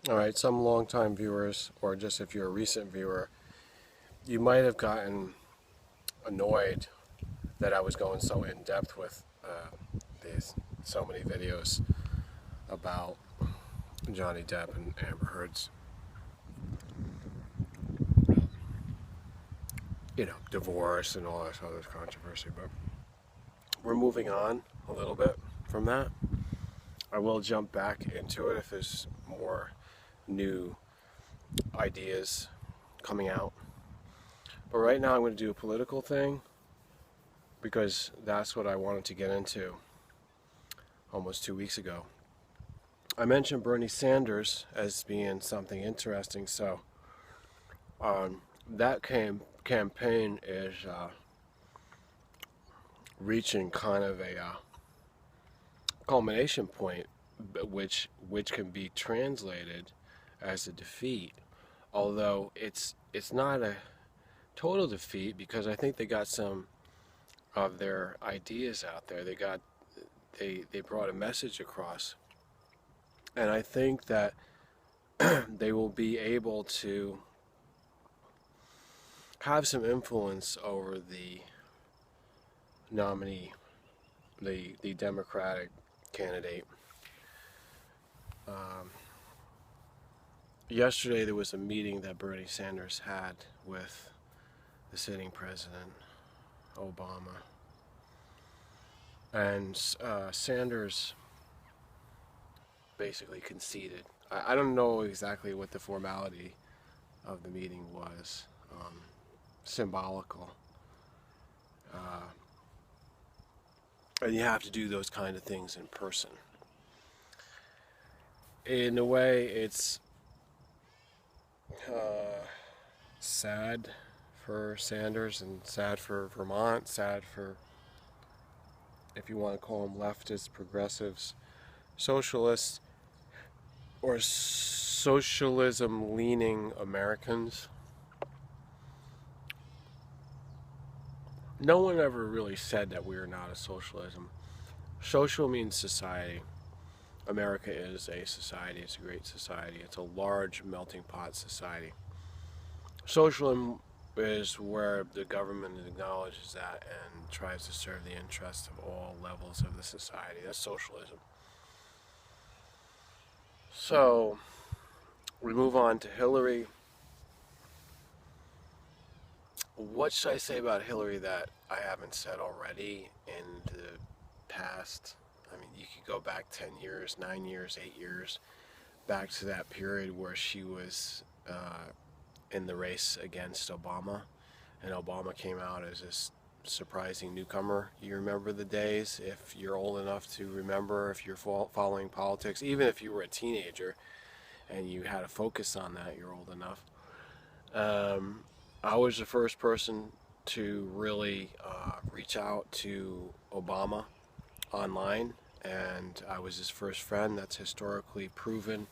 Alright, some long-time viewers, or just if you're a recent viewer, you might have gotten annoyed that I was going so in-depth with so many videos about Johnny Depp and Amber Heard's, divorce and all this other controversy. But we're moving on a little bit from that. I will jump back into it if there's more new ideas coming out. But right now I'm going to do a political thing because that's what I wanted to get into almost 2 weeks ago. I mentioned Bernie Sanders as being something interesting, so that campaign is reaching kind of a culmination point, which can be translated as a defeat. Although it's not a total defeat, because I think they got some of their ideas out there. They brought a message across, and I think that they will be able to have some influence over the nominee, the Democratic candidate. Yesterday there was a meeting that Bernie Sanders had with the sitting president, Obama. And Sanders basically conceded. I don't know exactly what the formality of the meeting was. Symbolical. And you have to do those kind of things in person. In a way, it's sad for Sanders and sad for Vermont, sad for, if you want to call them leftists, progressives, socialists, or socialism-leaning Americans. No one ever really said that we are not a socialism. Social means society. America is a society. It's a great society. It's a large melting pot society. Socialism is where the government acknowledges that and tries to serve the interests of all levels of the society. That's socialism. So, we move on to Hillary. What should I say about Hillary that I haven't said already in the past? I mean, you could go back 10 years, 9 years, 8 years, back to that period where she was in the race against Obama, and Obama came out as this surprising newcomer. You remember the days, if you're old enough to remember, if you're following politics, even if you were a teenager and you had a focus on that, you're old enough. I was the first person to really reach out to Obama online, and I was his first friend. That's historically proven.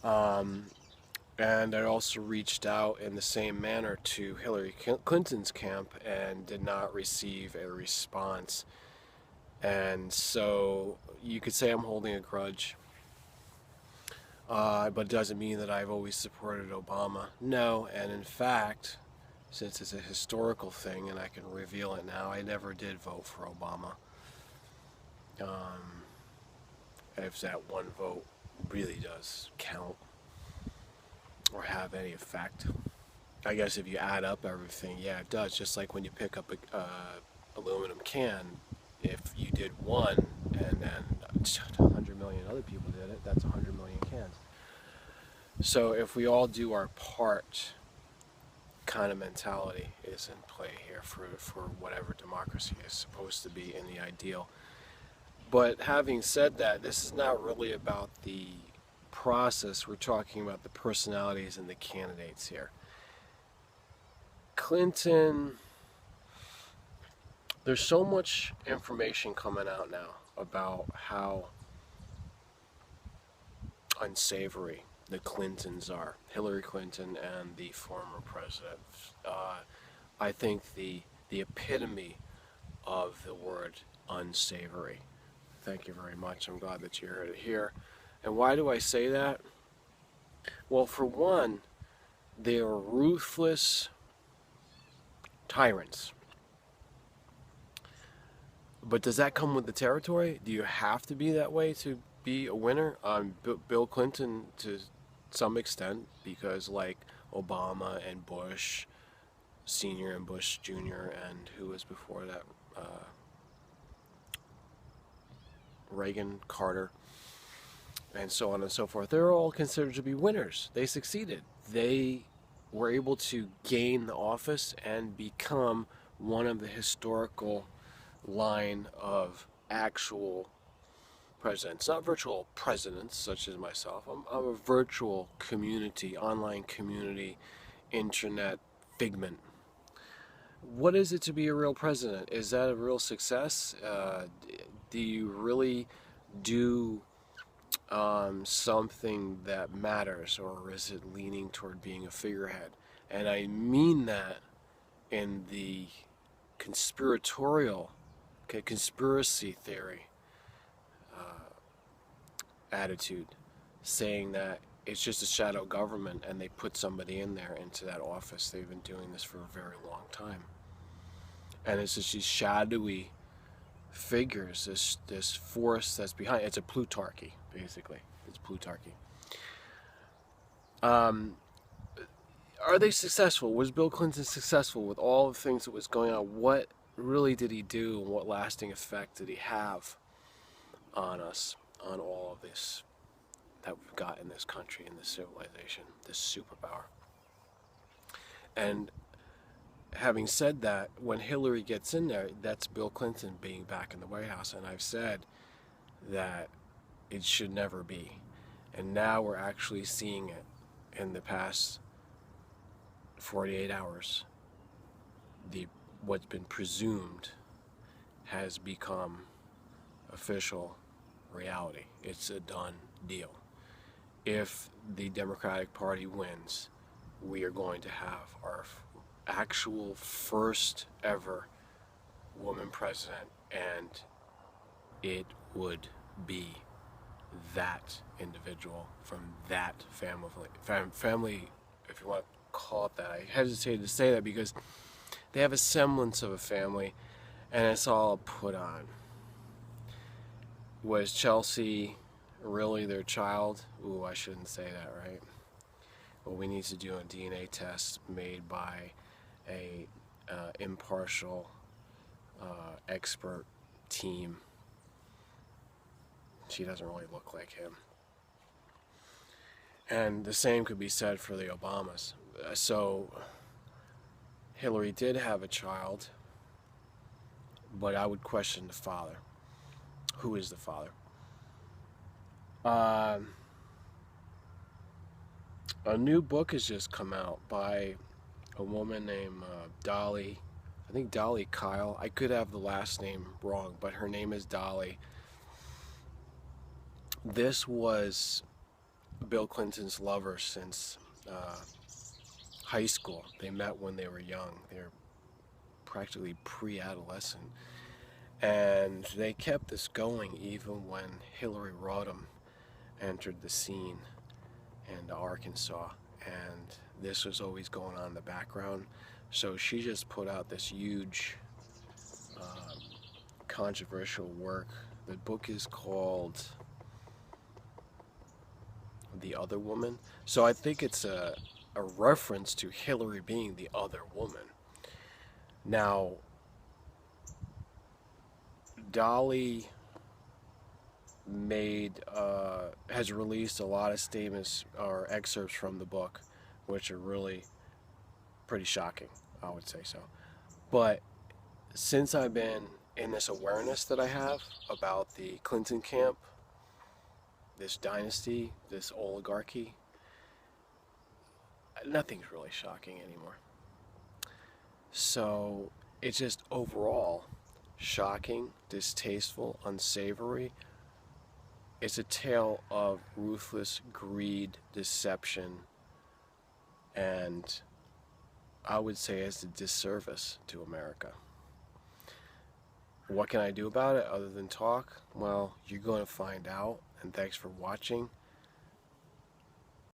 And I also reached out in the same manner to Hillary Clinton's camp and did not receive a response. And so you could say I'm holding a grudge, but it doesn't mean that I've always supported Obama. No, and in fact, since it's a historical thing and I can reveal it now, I never did vote for Obama. If that one vote really does count or have any effect. I guess if you add up everything, yeah, it does. Just like when you pick up a aluminum can, if you did one and then 100 million other people did it, that's 100 million cans. So if we all do our part, kind of mentality is in play here for whatever democracy is supposed to be in the ideal. But having said that, this is not really about the process. We're talking about the personalities and the candidates here. Clinton, there's so much information coming out now about how unsavory the Clintons are, Hillary Clinton and the former president. I think the epitome of the word unsavory. Thank you very much. I'm glad that you heard it here. And why do I say that? Well, for one, they are ruthless tyrants. But does that come with the territory? Do you have to be that way to be a winner? Bill Clinton, to some extent, because like Obama and Bush Senior and Bush Junior, and who was before that, Reagan, Carter, and so on and so forth. They're all considered to be winners. They succeeded. They were able to gain the office and become one of the historical line of actual presidents, not virtual presidents such as myself. I'm a virtual community, online community, internet figment. What is it to be a real president? Is that a real success? Do you really do something that matters, or is it leaning toward being a figurehead? And I mean that in the conspiracy theory attitude, saying that it's just a shadow government and they put somebody in there into that office. They've been doing this for a very long time. And it's just these shadowy figures, this force that's behind. It's a plutarchy, basically. It's plutarchy. Are they successful? Was Bill Clinton successful with all the things that was going on? What really did he do, and what lasting effect did he have on us, on all of this that we've got in this country, in this civilization, this superpower? And having said that, when Hillary gets in there, that's Bill Clinton being back in the White House. And I've said that it should never be. And now we're actually seeing it in the past 48 hours. What's been presumed has become official reality. It's a done deal. If the Democratic Party wins, we are going to have our actual first ever woman president, and it would be that individual from that family, if you want to call it that. I hesitate to say that because they have a semblance of a family, and it's all put on. Was Chelsea really their child? Ooh, I shouldn't say that, right? Well, we need to do a DNA test made by a impartial expert team. She doesn't really look like him. And the same could be said for the Obamas. So Hillary did have a child, but I would question the father. Who is the father? A new book has just come out by a woman named Dolly. I think Dolly Kyle. I could have the last name wrong, but her name is Dolly. This was Bill Clinton's lover since high school. They met when they were young. They were practically pre-adolescent. And they kept this going even when Hillary Rodham entered the scene in Arkansas. And this was always going on in the background. So she just put out this huge controversial work. The book is called The Other Woman. So I think it's a reference to Hillary being the other woman. Now, Dolly has released a lot of statements or excerpts from the book, which are really pretty shocking, I would say so. But since I've been in this awareness that I have about the Clinton camp, this dynasty, this oligarchy, nothing's really shocking anymore. So it's just overall shocking, distasteful, unsavory. It's a tale of ruthless greed, deception, and I would say it's a disservice to America. What can I do about it other than talk? Well, you're going to find out, and thanks for watching.